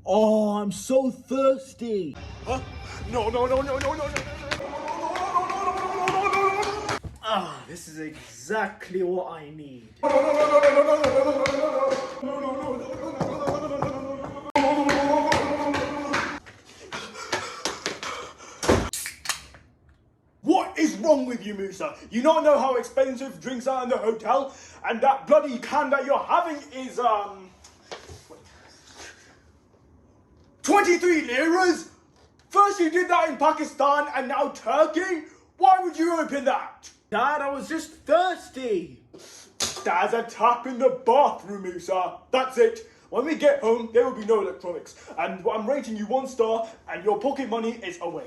Oh, I'm so thirsty. Huh? No. Ah, this is exactly what I need. What is wrong with you, Musa? You don't know how expensive drinks are in the hotel? And that bloody can that you're having is, 23 liras? First you did that in Pakistan and now Turkey? Why would you open that? Dad, I was just thirsty. There's a tap in the bathroom, Musa. That's it. When we get home, there will be no electronics. And I'm rating you 1 star and your pocket money is away.